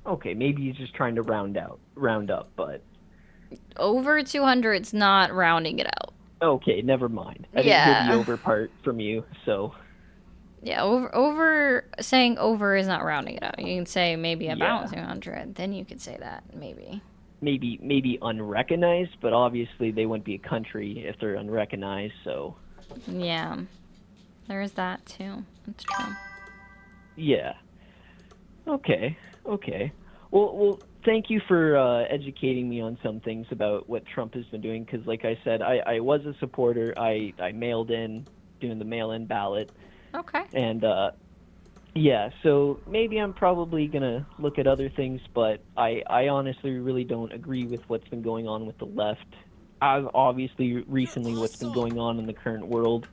Okay, maybe he's just trying to round up, but Over 200's not rounding it out. okay, never mind. I didn't hear the Yeah. over part from you, so Yeah, over saying over is not rounding it out. You can say maybe about yeah. 200. Then you could say that maybe. Maybe unrecognized, but obviously they wouldn't be a country if they're unrecognized, so Yeah, there is that too. That's true. yeah. Okay. Okay. Well, thank you for educating me on some things about what Trump has been doing. Because, like I said, I was a supporter. I mailed in, doing the mail-in ballot, Okay. and yeah. So maybe I'm probably gonna look at other things, but I honestly really don't agree with what's been going on with the left. I've obviously You're recently what's been awesome. going on in the current world.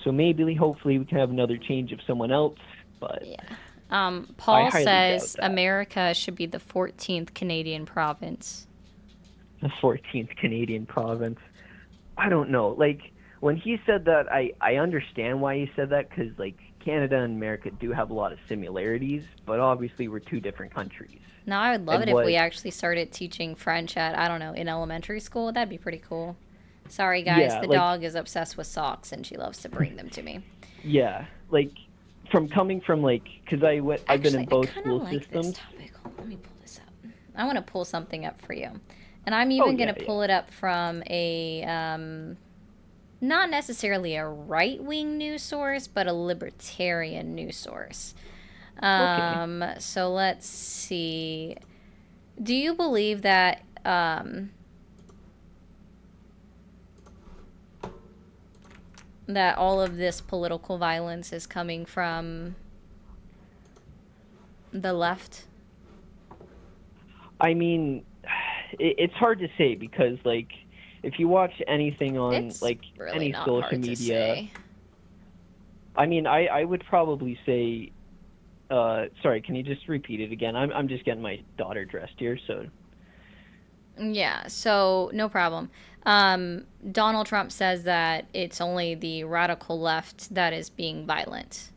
So maybe, hopefully, we can have another change of someone else, but Yeah. I Paul highly doubt says that. America should be the 14th Canadian province. The 14th Canadian province. I don't know. Like when he said that, I understand why he said that because like Canada and America do have a lot of similarities, but obviously we're two different countries. Now, I would love And it if we what? actually started teaching French at, I don't know, in elementary school. That'd be pretty cool. Sorry, guys. Yeah, The like dog is obsessed with socks and she loves to bring them to me. yeah, like from coming from like because I've been in Actually, I both kind of school like this systems. topic. Hold on, let me pull this up. I want to pull something up for you. And I'm Oh even going yeah, to yeah. pull it up from not necessarily a right wing news source, but a libertarian news source. Okay. So let's see. Do you believe that that all of this political violence is coming from the left? I mean, it's hard to say because like if you watch anything on It's like really any not social hard to media, say. I mean, I would probably say sorry, can you just repeat it again? I'm just getting my daughter dressed here, so Yeah, so no problem. Donald Trump says that it's only the radical left that is being violent.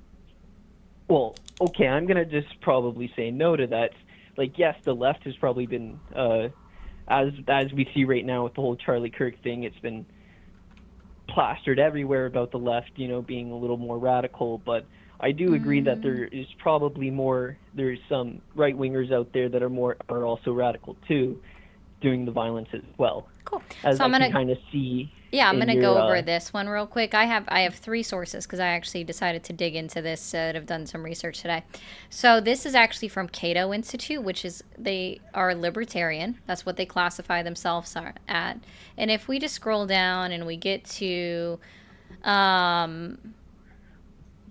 well, okay, I'm gonna just probably say no to that. Like, yes, the left has probably been as we see right now with the whole Charlie Kirk thing, it's been plastered everywhere about the left, being a little more radical, but I do agree that Mm, there is probably there's some right wingers out there that are also radical too, doing the violence as well, cool. as So I can kind of see yeah, I'm in gonna your go over this one real quick. I have three sources because I actually decided to dig into this that have done some research today. So this is actually from Cato Institute, which is they are libertarian. That's what they classify themselves at. And if we just scroll down and we get to um,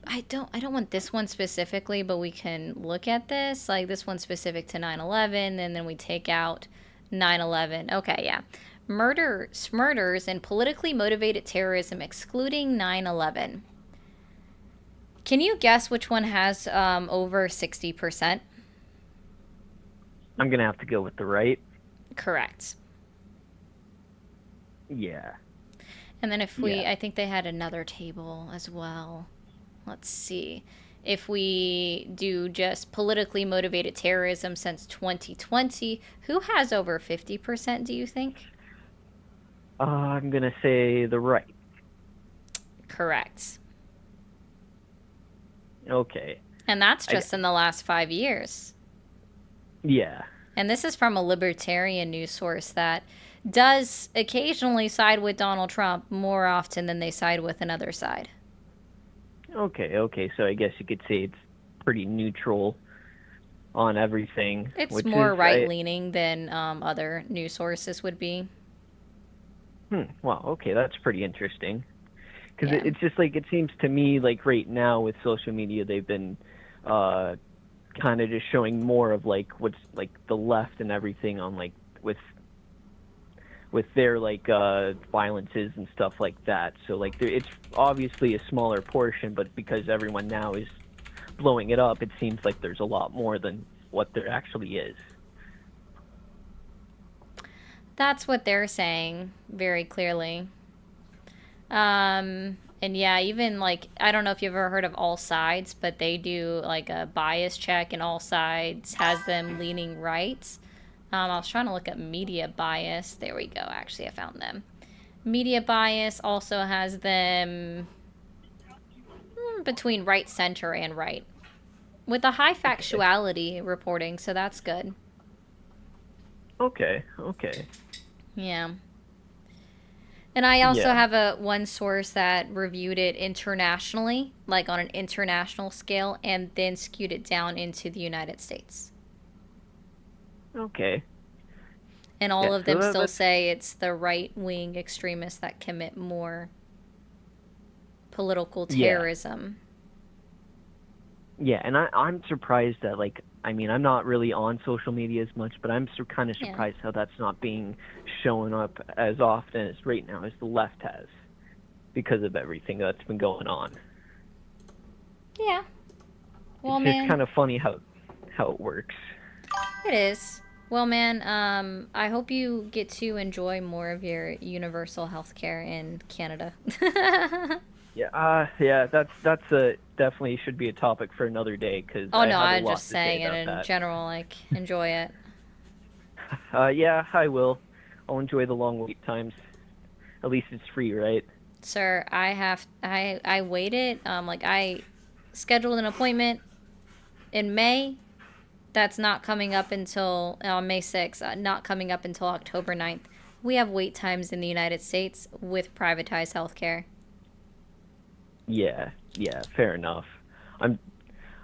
I don't want this one specifically, but we can look at this. Like this one specific to 9/11, and then we take out 9/11. Okay, yeah. Murders, and politically motivated terrorism excluding 9/11. Can you guess which one has over 60%? I'm gonna have to go with the right. Correct. Yeah. And then if Yeah. I think they had another table as well. Let's see. If we do just politically motivated terrorism since 2020, who has over 50%, do you think? I'm gonna say the right. Correct. Okay. And that's I just in the last 5 years. yeah. And this is from a libertarian news source that does occasionally side with Donald Trump more often than they side with another side. Okay. Okay. So I guess you could say it's pretty neutral on everything, It's which is more right I leaning than other news sources would be. wow. Okay, that's pretty interesting. Because Yeah. it's just like it seems to me like right now with social media they've been uh kind of just showing more of like what's like the left and everything on like with their like violences and stuff like that. So like it's obviously a smaller portion, but because everyone now is blowing it up, it seems like there's a lot more than what there actually is. That's what they're saying very clearly. And yeah, even like, I don't know if you've ever heard of All Sides, but they do like a bias check, and All Sides has them leaning right. I was trying to look up media bias. There we go. Actually, I found them. Media bias also has them between right, center, and right, with a high Okay. factuality reporting, so that's good. Okay. Okay. Yeah. And I also Yeah. have a one source that reviewed it internationally, like on an international scale, and then skewed it down into the United States. Okay. And all Yeah. of So them still that's say it's the right wing extremists that commit more political yeah. terrorism. Yeah, and I'm surprised that like I mean I'm not really on social media as much, but I'm kind of Yeah. surprised how that's not being shown up as often as right now as the left has because of everything that's been going on. Yeah. It's Well, just man, kind of funny how it works. it is. Well, man, I hope you get to enjoy more of your universal health care in Canada. Yeah, yeah, that's a definitely should be a topic for another day because Oh I no, have a I'm lot just to say saying it about in that. general. Like, enjoy it, Yeah, I will. I'll enjoy the long wait times. At least it's free, right? sir. I waited. Like I scheduled an appointment in May. That's not coming up until on May 6th. Not coming up until October 9th. We have wait times in the United States with privatized healthcare. Yeah, yeah, fair enough. I'm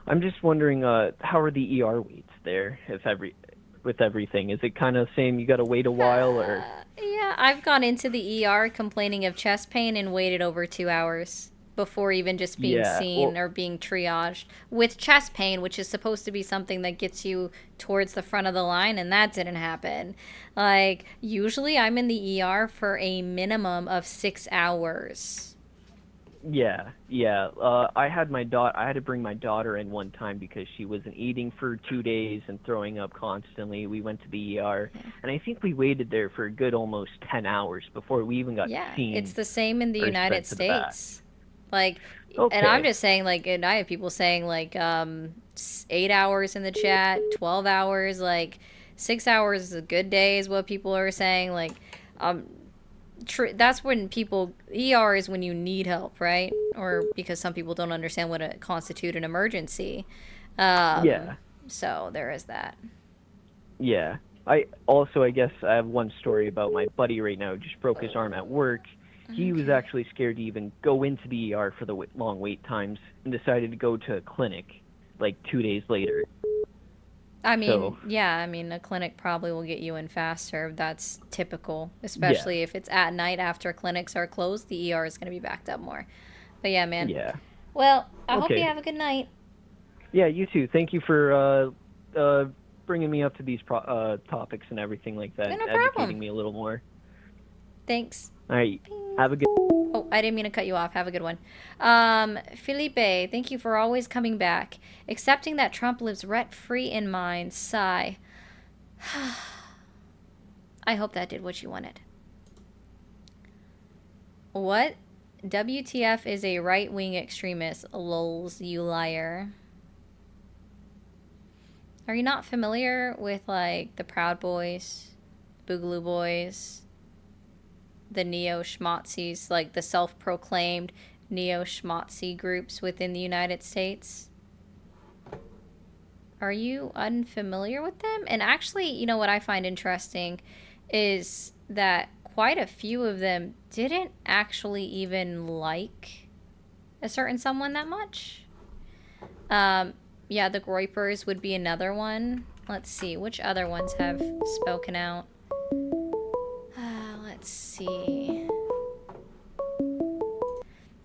I'm just wondering, how are the ER waits there? If every with everything, is it kind of same? You got to wait a while, or Yeah, I've gone into the ER complaining of chest pain and waited over 2 hours before even just being yeah, seen well, or being triaged with chest pain, which is supposed to be something that gets you towards the front of the line, and that didn't happen. Like, usually I'm in the ER for a minimum of 6 hours. yeah, yeah. I had my daughter. I had to bring my daughter in one time because she wasn't eating for 2 days and throwing up constantly. We went to the ER, Yeah. and I think we waited there for a good almost 10 hours before we even got Yeah, it's seen the same in the or United sent to the bath. States. Like, and I'm Okay, just saying, like, and I have people saying, like, 8 hours in the chat, 12 hours, like, 6 hours is a good day, is what people are saying. Like, um, that's when people, ER is when you need help, right? Or because some people don't understand what to constitute an emergency. Um, yeah, so there is that. yeah. I also, I guess, I have one story about my buddy right now. Who just broke his arm at work. He was Okay. actually scared to even go into the ER for the long wait times and decided to go to a clinic like 2 days later. I So, mean, yeah, I mean, a clinic probably will get you in faster. That's typical, yeah, especially if it's at night after clinics are closed. The ER is going to be backed up more. But yeah, man. yeah. Well, I hope you Okay. have a good night. Yeah, you too. Thank you for bringing me up to these topics and everything like that, Yeah, and no problem. educating me a little more. Thanks. All right. Bing. Have a good Oh, I didn't mean to cut you off. Have a good one. Felipe, thank you for always coming back. Accepting that Trump lives rent free in mine. Sigh. I hope that did what you wanted. What? WTF is a right wing extremist. Lols, you liar. Are you not familiar with, like, the Proud Boys, Boogaloo Boys, the neo schmazis, like the self proclaimed neo schmazi groups within the United States? Are you unfamiliar with them? And actually, you know what I find interesting is that quite a few of them didn't actually even like a certain someone that much. Um, yeah, the Groypers would be another one. Let's see, which other ones have spoken out? Let's see.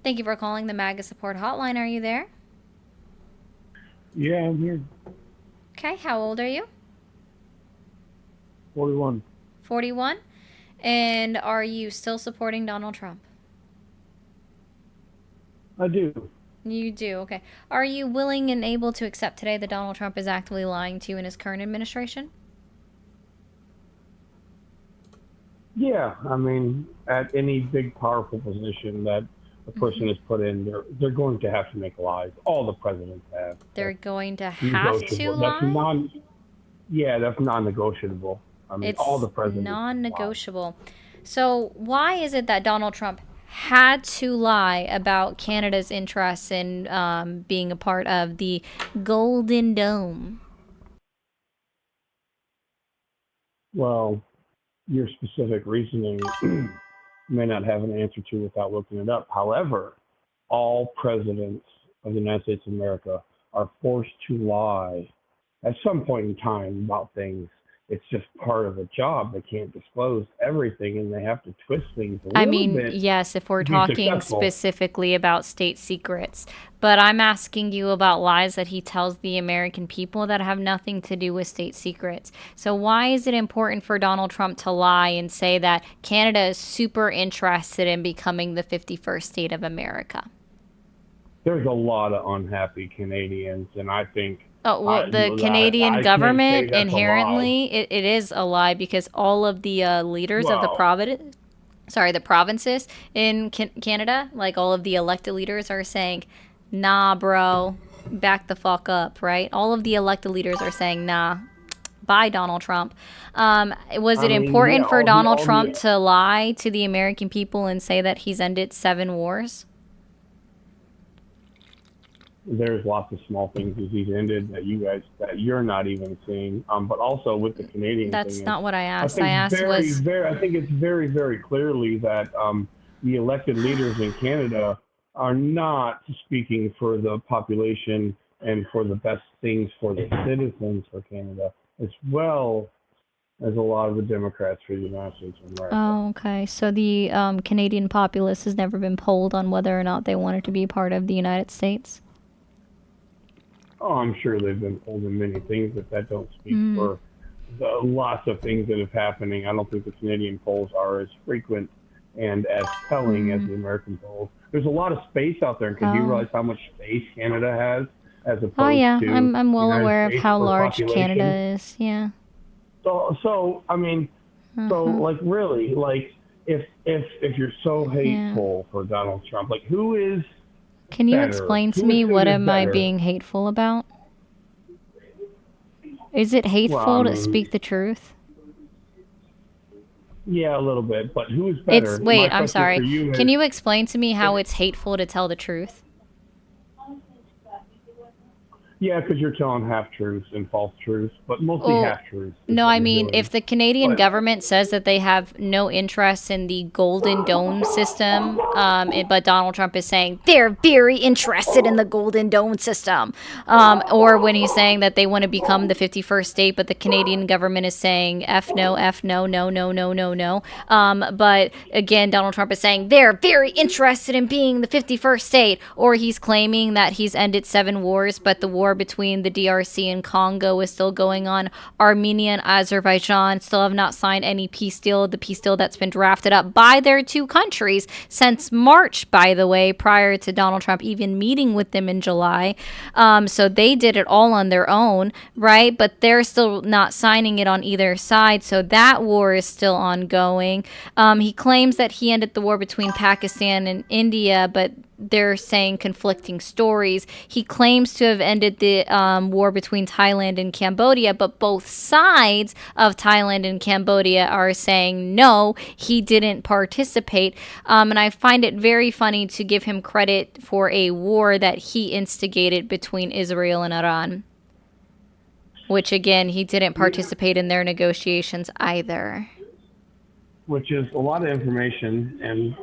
Thank you for calling the MAGA support hotline. Are you there? Yeah, I'm here. Okay, how old are you? 41. 41. And are you still supporting Donald Trump? I do. You do, okay. Are you willing and able to accept today that Donald Trump is actively lying to you in his current administration? Yeah, I mean, at any big, powerful position that a person is put in, they're going to have to make lies. All the presidents have. They're going to have to Negotiable. That's lie? yeah, that's non-negotiable. I mean, all It's the presidents have lied. non-negotiable. So why is it that Donald Trump had to lie about Canada's interests in being a part of the Golden Dome? Well, your specific reasoning may not have an answer to without looking it up. However, all presidents of the United States of America are forced to lie at some point in time about things. It's just part of a job. They can't disclose everything and they have to twist things a I little mean, bit yes, if we're to be talking successful. specifically about state secrets, but I'm asking you about lies that he tells the American people that have nothing to do with state secrets. So, why is it important for Donald Trump to lie and say that Canada is super interested in becoming the 51st state of America? There's a lot of unhappy Canadians, and I think Oh, well, the Canadian I can't say government that's a lie. inherently, it is a lie because all of the leaders of the Well, the provinces in Canada, like all of the elected leaders are saying, nah, bro, back the fuck up, right? All of the elected leaders are saying, nah, bye, Donald Trump. Was I it mean, yeah, important for Donald all the Trump to lie to the American people and say that he's ended 7 wars? there's lots of small things that he's ended that you're not even seeing. But also with the Canadian thing That's is, not what I asked. I asked was, I think it's very, very clearly that the elected leaders in Canada are not speaking for the population and for the best things for the citizens for Canada, as well as a lot of the Democrats for the United States of America. oh, okay. So the Canadian populace has never been polled on whether or not they wanted to be part of the United States. Oh, I'm sure they've been told in many things that don't speak Mm. for the lots of things that have happening. I don't think the Canadian polls are as frequent and as telling as Mm. the American polls. There's a lot of space out there, because you Oh. realize how much space Canada has as Oh opposed yeah, to I'm the well United aware of States how for large Canada population. is. Yeah. So I mean, so Uh-huh. like really, like if you're so Yeah. hateful for Donald Trump, like who is Can you better? explain to Who is me going to what be am I better? being hateful about? Is it Well, I hateful to speak mean, the truth? yeah, a little bit, but who is It's better? My wait, I'm question for sorry. you Can is, you explain to me how if, it's hateful to tell the truth? yeah, because you're telling half truths and false truths, but mostly Oh, half truths is no, what I you're mean, doing. if the Canadian But government says that they have no interest in the Golden Dome system, but Donald Trump is saying they're very interested in the Golden Dome system, or when he's saying that they want to become the 51st state, but the Canadian government is saying F no, F no, no, no, no, no, no. But again, Donald Trump is saying they're very interested in being the 51st state, or he's claiming that he's ended 7 wars, but the war between the DRC and Congo is still going on. Armenia and Azerbaijan still have not signed any peace deal, the peace deal that's been drafted up by their two countries since March, by the way, prior to Donald Trump even meeting with them in July. So they did it all on their own, right? But they're still not signing it on either side. So that war is still ongoing. He claims that he ended the war between Pakistan and India, but they're saying conflicting stories. He claims to have ended the war between Thailand and Cambodia, but both sides of Thailand and Cambodia are saying no, he didn't participate. And I find it very funny to give him credit for a war that he instigated between Israel and Iran, which again, he didn't yeah, participate in their negotiations either. which is a lot of information, and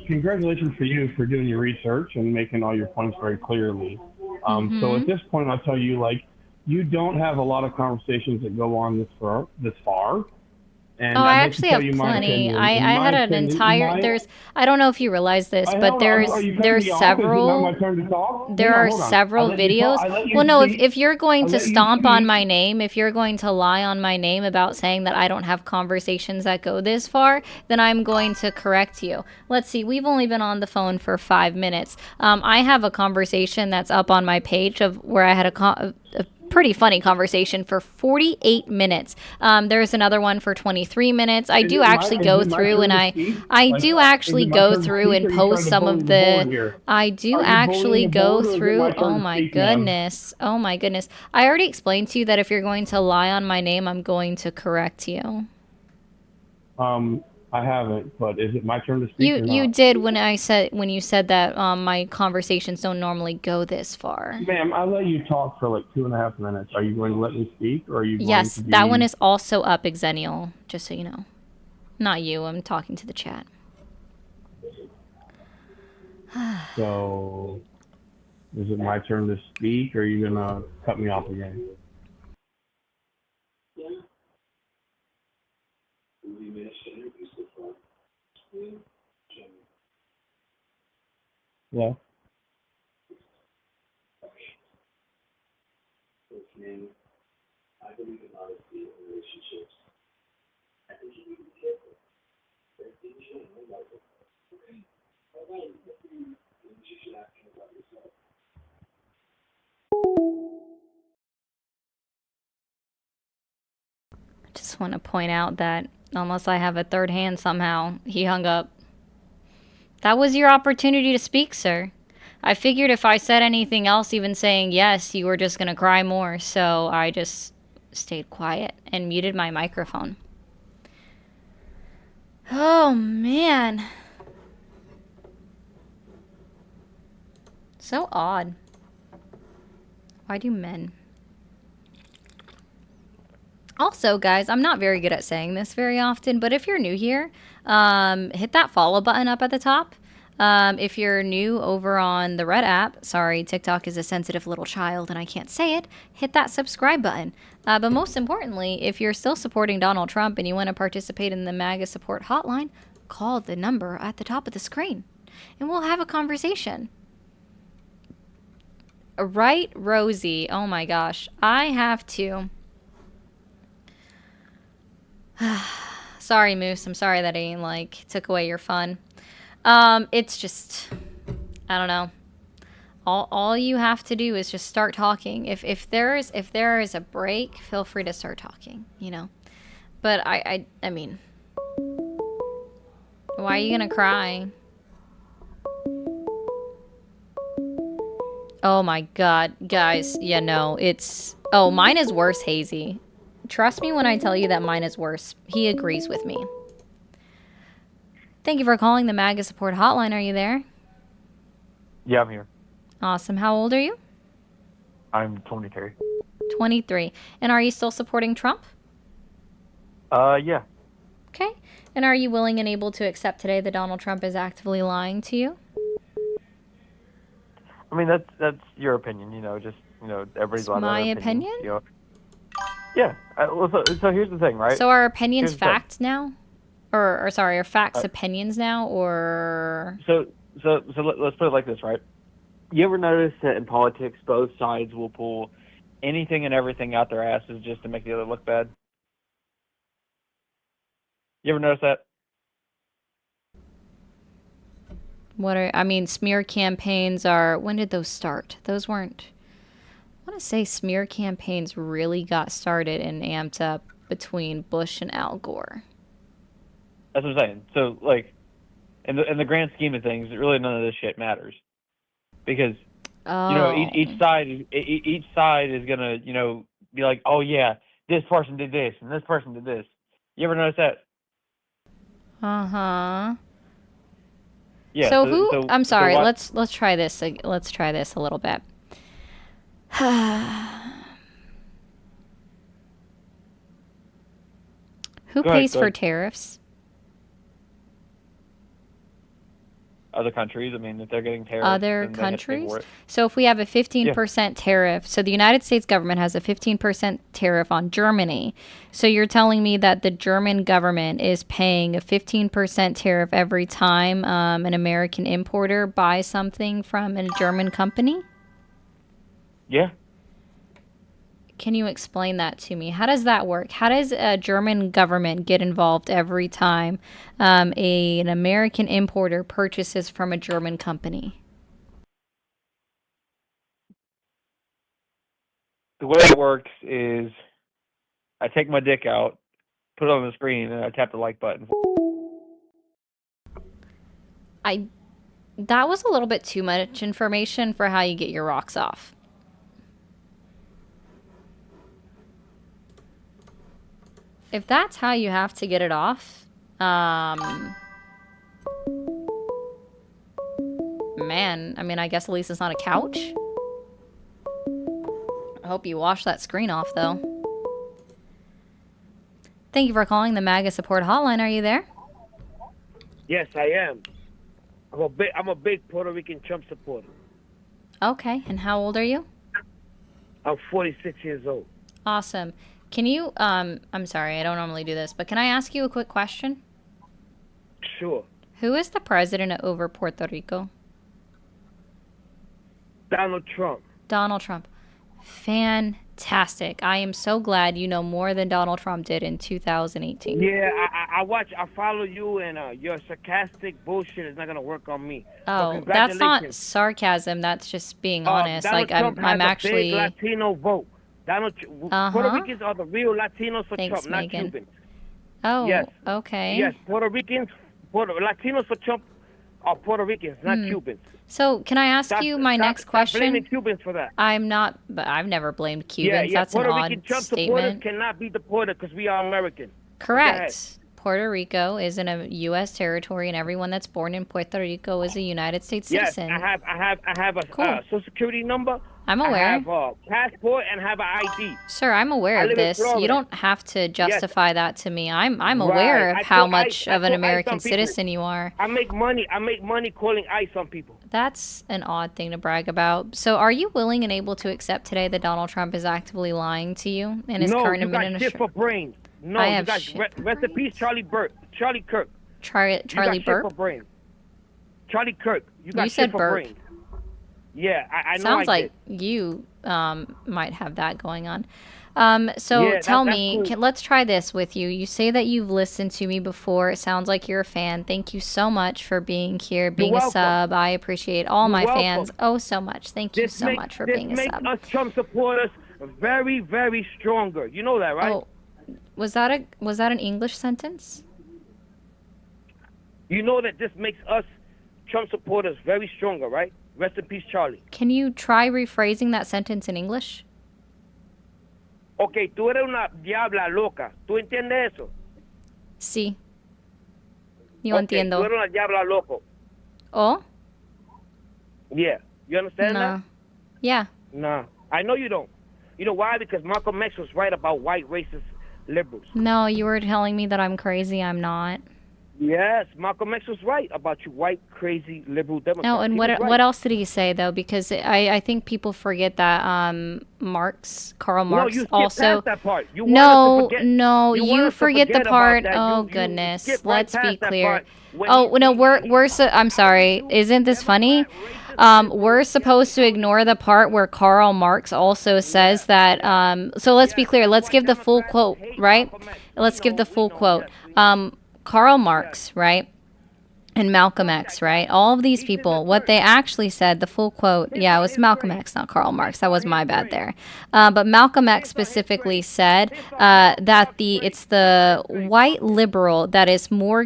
congratulations for you for doing your research and making all your points very clearly. So Mm-hmm. at this point, I'll tell you, like, you don't have a lot of conversations that go on this far, Oh, and I I'd like to actually tell have you my plenty. opinion. In I my had an opinion, entire there's I don't know if you realize this, I but held on. Are you cutting there's me off? Is it not my several turn to talk? there Hang on, are hold on. I several let you talk. videos. I let you Well, no, speak. if you're going I to let you stomp on speak. my name, if you're going to lie on my name about saying that I don't have conversations that go this far, then I'm going to correct you. Let's see, we've only been on the phone for 5 minutes. I have a conversation that's up on my page of where I had a pretty funny conversation for 48 minutes. There's another one for 23 minutes. I do actually go through and I do actually go through and post some of the, I do actually go through, oh my goodness, oh my goodness. I already explained to you that if you're going to lie on my name, I'm going to correct you. I haven't, but is it my turn to speak or not? You did when you said that my conversations don't normally go this far. Ma'am, I let you talk for like 2.5 minutes. Are you going to let me speak, or are you going to be... That one is also up, Xennial, just so you know. Not you, I'm talking to the chat. So, is it my turn to speak, or are you going to cut me off again? Yeah. I believe in honesty in relationships. I think you need to be careful. You should ask him about yourself. I just want to point out that unless I have a third hand somehow, he hung up. That was your opportunity to speak, sir. I figured if I said anything else, even saying yes, you were just going to cry more, so I just stayed quiet and muted my microphone. Oh, man. So odd. Why do men? Also, guys, I'm not very good at saying this very often, but if you're new here, hit that follow button up at the top. If you're new over on the Red app, sorry, TikTok is a sensitive little child and I can't say it, hit that subscribe button. But most importantly, if you're still supporting Donald Trump and you want to participate in the MAGA support hotline, call the number at the top of the screen and we'll have a conversation. Right, Rosie? Oh my gosh. I have to... Sorry, Moose. I'm sorry that I, took away your fun. It's just... I don't know. All you have to do is just start talking. If there is a break, feel free to start talking, you know? But I mean... Why are you gonna cry? Oh my god, guys, yeah, no, it's... Oh, mine is worse, Hazy. Trust me when I tell you that mine is worse. He agrees with me. Thank you for calling the MAGA support hotline. Are you there? Yeah, I'm here. Awesome. How old are you? I'm 23. 23. And are you still supporting Trump? Yeah. Okay. And are you willing and able to accept today that Donald Trump is actively lying to you? I mean, that's your opinion, you know, just, you know, everybody's allowed my their opinion? You know? Yeah. Well, so here's the thing, right? So are opinions facts now? Or sorry, are facts opinions now, or... So let's put it like this, right? You ever notice that in politics, both sides will pull anything and everything out their asses just to make the other look bad? You ever notice that? I mean, smear campaigns are... When did those start? Those weren't... I want to say smear campaigns really got started and amped up between Bush and Al Gore. That's what I'm saying. So, like, in the grand scheme of things, really none of this shit matters. Because, you know, each side is going to, you know, be like, oh, yeah, this person did this and this person did this. You ever notice that? Uh-huh. Yeah. So I'm sorry. Let's try this. Let's try this a little bit. Who pays for tariffs? Other countries. I mean, if they're getting tariffs, other countries. So if we have a 15% tariff, so the United States government has a 15% tariff on Germany. So you're telling me that the German government is paying a 15% tariff every time an American importer buys something from a German company? Yeah. Can you explain that to me? How does that work? How does a German government get involved every time an American importer purchases from a German company? the way it works is I take my dick out, put it on the screen, and I tap the like button. That was a little bit too much information for how you get your rocks off. If that's how you have to get it off, man, I mean, I guess at least it's not a couch. I hope you wash that screen off, though. Thank you for calling the MAGA support hotline. Are you there? Yes, I am. I'm a big Puerto Rican Trump supporter. Okay, and how old are you? I'm 46 years old. Awesome. Can you, I'm sorry, I don't normally do this, but can I ask you a quick question? Sure. Who is the president over Puerto Rico? Donald Trump. Donald Trump. Fantastic. I am so glad you know more than Donald Trump did in 2018. Yeah, I follow you, and your sarcastic bullshit is not gonna work on me. Oh, that's not sarcasm. That's just being honest. Donald Like Trump I'm has actually a big Latino vote. Puerto Ricans are the real Latinos for Thanks, Trump, not Megan. Cubans. Oh, yes. Okay. Yes, Latinos for Trump are Puerto Ricans, not Cubans. So can I ask you my next question? Stop blaming Cubans for that. I'm not, but I've never blamed Cubans. Yeah, That's Puerto an Rican odd Trump statement. supporters cannot be deported because we are American. Correct. Puerto Rico is in a U.S. territory, and everyone that's born in Puerto Rico is a United States citizen. Yes, I have a Social Security number. I'm aware. I have a passport and have an ID. Sir, I'm aware of this. You don't have to justify that to me. I'm aware of how much of an American citizen you are. I make money calling ICE on people. That's an odd thing to brag about. So are you willing and able to accept today that Donald Trump is actively lying to you in his current administration? No, you got shit for brains. No, I you have got shit. Rest in peace, Charlie Kirk. Charlie You got Burke? shit for brains. Charlie Kirk. You got You shit said for Burke. brains. Yeah, I know. Sounds I like did. you might have that going on. So Yeah, tell that's me, cool. let's try this with you. You say that you've listened to me before. It sounds like you're a fan. Thank you so much for being here, being a welcome. sub. I appreciate all my welcome. fans so much. Thank you so much for being a This sub. makes us Trump supporters very, very stronger. You know that, right? Oh, was that an English sentence? You know that this makes us Trump supporters very stronger, right? Rest in peace, Charlie. Can you try rephrasing that sentence in English? Okay, tú eres una diabla loca. ¿Tú entiendes eso? Sí. Yo entiendo. Tú eres una diabla loco. Oh? Yeah. You understand No. that? Yeah. Nah. I know you don't. You know why? Because Malcolm X was right about white racist liberals. No, you were telling me that I'm crazy. I'm not. Yes, Malcolm X was right about you white, crazy, liberal Democrats. No, and He was right. what else did he say though? Because I think people forget that Karl Marx no, you also. past that part. You No, wanted to forget, no, you you wanted to forget the forget part. about that. Oh You goodness, skipped right let's be past that clear. part when Oh he- no, I'm sorry. Isn't this funny? We're supposed to ignore the part where Karl Marx also says that. So let's be clear. Let's give the full quote, right? Let's give the full quote. Karl Marx, right? And Malcolm X, right? All of these people, what they actually said, the full quote, yeah, it was Malcolm X, not Karl Marx. That was my bad there. But Malcolm X specifically said that it's the white liberal that is more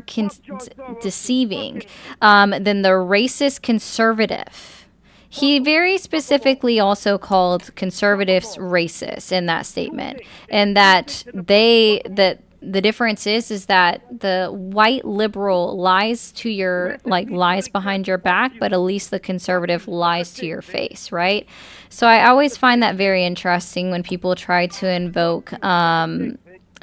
deceiving than the racist conservative. He very specifically also called conservatives racist in that statement, and that the difference is that the white liberal lies behind your back, but at least the conservative lies to your face, right? So I always find that very interesting when people try to invoke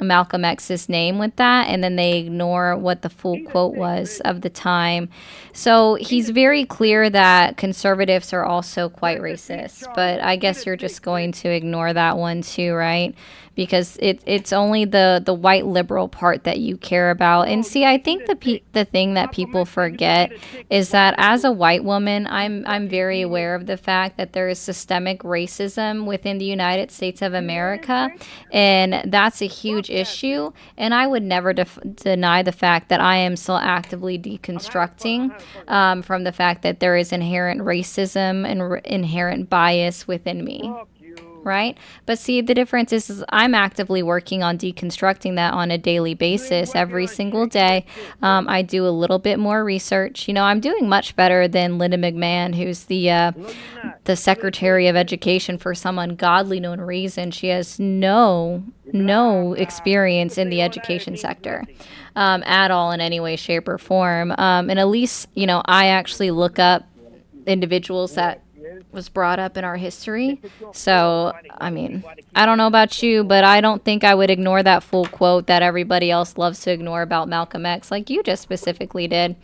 Malcolm X's name with that, and then they ignore what the full quote was of the time. So he's very clear that conservatives are also quite racist, but I guess you're just going to ignore that one too, right? Because it's only the white liberal part that you care about. And see, I think the thing that people forget is that as a white woman, I'm very aware of the fact that there is systemic racism within the United States of America, and that's a huge issue. And I would never deny the fact that I am still actively deconstructing from the fact that there is inherent racism and inherent bias within me. right? But see, the difference is I'm actively working on deconstructing that on a daily basis every single day. I do a little bit more research. You know, I'm doing much better than Linda McMahon, who's the Secretary of Education for some ungodly known reason. She has no experience in the education sector at all in any way, shape, or form. And at least, you know, I actually look up individuals that was brought up in our history. So, I mean, I don't know about you, but I don't think I would ignore that full quote that everybody else loves to ignore about Malcolm X, like you just specifically did.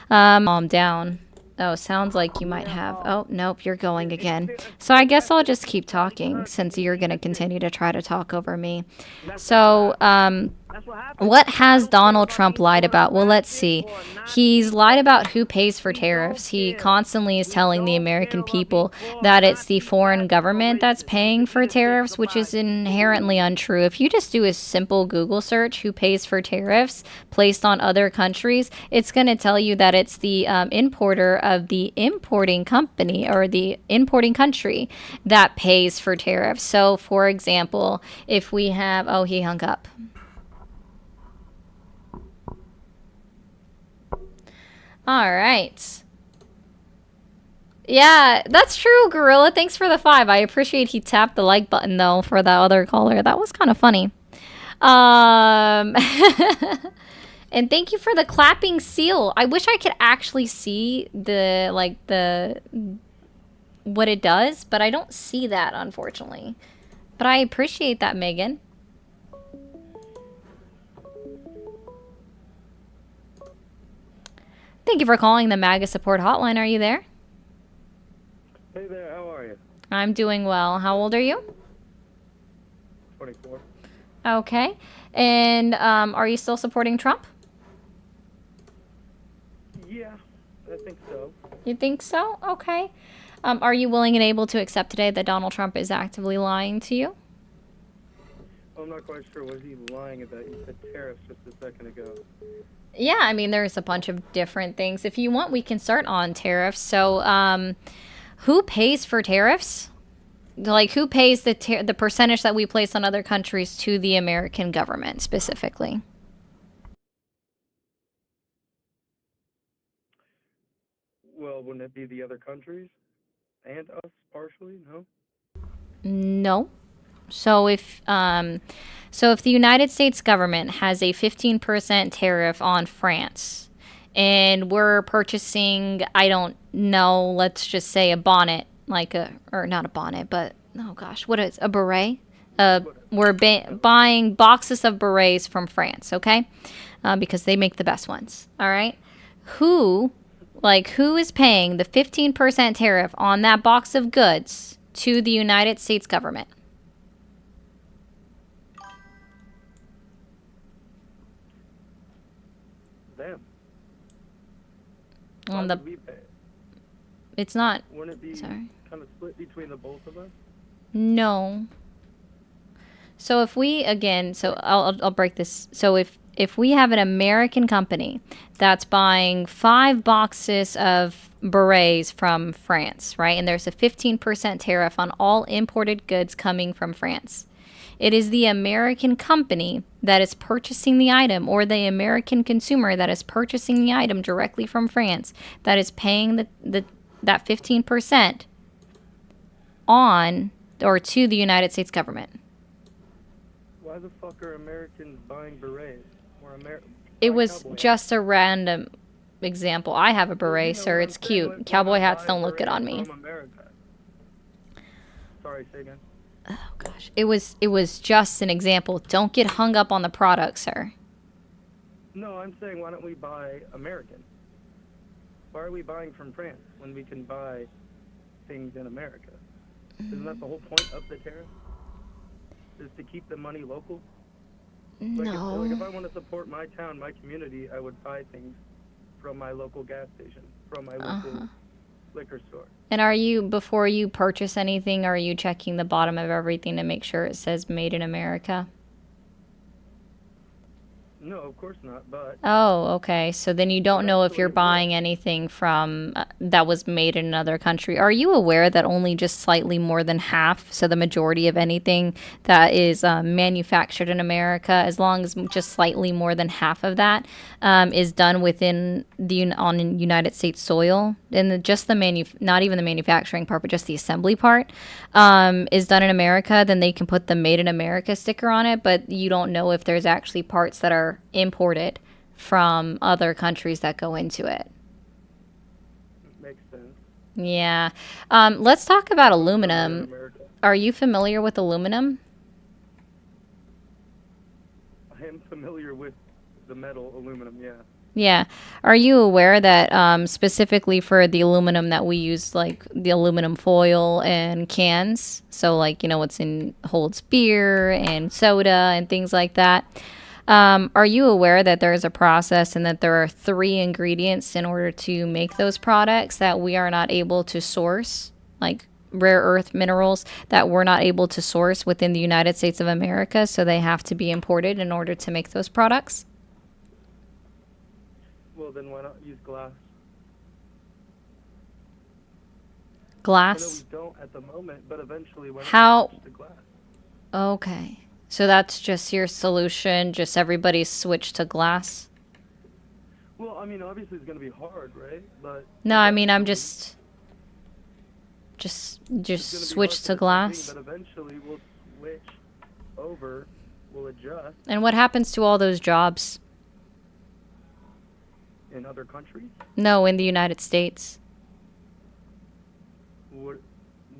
Calm down. Oh, sounds like you might have. Oh, nope, you're going again. So I guess I'll just keep talking since you're going to continue to try to talk over me. So, what has Donald Trump lied about? Well, let's see. He's lied about who pays for tariffs. He constantly is telling the American people that it's the foreign government that's paying for tariffs, which is inherently untrue. If you just do a simple Google search, who pays for tariffs placed on other countries, it's going to tell you that it's the importer of the importing company or the importing country that pays for tariffs. So, for example, if we have, oh, he hung up. All right. Yeah, that's true, Gorilla. Thanks for the 5. I appreciate he tapped the like button, though, for that other caller. That was kind of funny. And thank you for the clapping seal. I wish I could actually see what it does, but I don't see that, unfortunately. But I appreciate that, Megan. Thank you for calling the MAGA support hotline. Are you there? Hey there, how are you? I'm doing well. How old are you? 24. Okay. And are you still supporting Trump? Yeah, I think so. You think so? Okay. Are you willing and able to accept today that Donald Trump is actively lying to you? I'm not quite sure. Was he lying about? You said tariffs just a second ago. Yeah, I mean, there's a bunch of different things. If you want, we can start on tariffs. So, who pays for tariffs? Like, who pays the percentage that we place on other countries to the American government specifically? Well, wouldn't it be the other countries and us partially? No. No. So if the United States government has a 15% tariff on France, and we're purchasing, I don't know, let's just say a bonnet, or not a bonnet, but oh gosh, what is a beret? We're buying boxes of berets from France, okay? Because they make the best ones. All right. Who is paying the 15% tariff on that box of goods to the United States government? Them. It's not. Wouldn't it be kind of split between the both of us? No. So if we I'll break this. So if we have an American company that's buying 5 boxes of berets from France, right? And there's a 15% tariff on all imported goods coming from France. It is the American company that is purchasing the item, or the American consumer that is purchasing the item directly from France, that is paying that 15% on or to the United States government. Why the fuck are Americans buying berets? It was just a random example. I have a beret, sir. It's cute. Cowboy hats don't look good on me. Sorry, say again. Oh gosh, it was just an example. Don't get hung up on the product, sir. No, I'm saying why don't we buy American? Why are we buying from France when we can buy things in America? Isn't that the whole point of the tariff? Is to keep the money local? No. Like if I want to support my town, my community, I would buy things from my local gas station, from my local liquor store. And before you purchase anything, are you checking the bottom of everything to make sure it says made in America? No, of course not. But Oh, okay. So then you don't know if you're eventually it will. buying anything from that was made in another country. Are you aware that only just slightly more than half, so the majority of anything that is manufactured in America, as long as just slightly more than half of that is done within on United States soil, and just the not even the manufacturing part, but just the assembly part is done in America, then they can put the Made in America sticker on it, but you don't know if there's actually parts that are imported from other countries that go into it. Makes sense. Yeah. Let's talk about Familiar in aluminum. America. Are you familiar with aluminum? I am familiar with the metal aluminum. Yeah. Yeah. Are you aware that specifically for the aluminum that we use, like the aluminum foil and cans, so like, what's in holds beer and soda and things like that, are you aware that there is a process and that there are 3 ingredients in order to make those products that we are not able to source, like rare earth minerals that we're not able to source within the United States of America, so they have to be imported in order to make those products? Well, then why not use glass? I know Glass? we don't at the moment, but eventually why How? not switch to glass? Okay. So that's just your solution, just everybody switch to glass? Well, I mean, obviously it's going to be hard, right? But No, I mean, I'm eventually just it's going to be switch hard to for the time being, glass. but eventually we'll switch over, we'll adjust And what happens to all those jobs? in other countries. No, in the United States.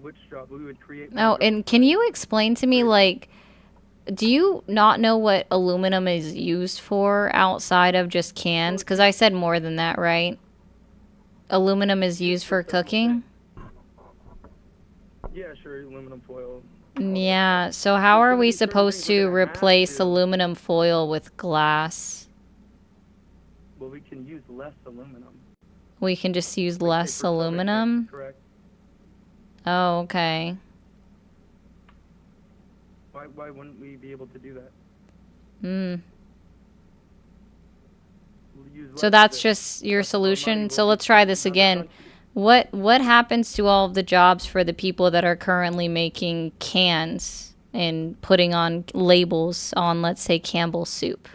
Which job we would create? Oh, more and jobs, can right? you explain to me, like, do you not know what aluminum is used for outside of just cans? Because I said more than that, right? Aluminum is used for cooking? Yeah, sure, aluminum foil. Yeah, so how There's are gonna we be certain supposed things we're to gonna have replace to- aluminum foil with glass? Well, we can use less aluminum. We can just use Like, less say, for soda cans, aluminum? correct. Oh, okay. Why wouldn't we be able to do that? Hmm. We'll use So less that's of it. just your That's more money solution? we'll So be let's try spending this in other again. countries. What happens to all of the jobs for the people that are currently making cans and putting on labels on, let's say, Campbell's soup?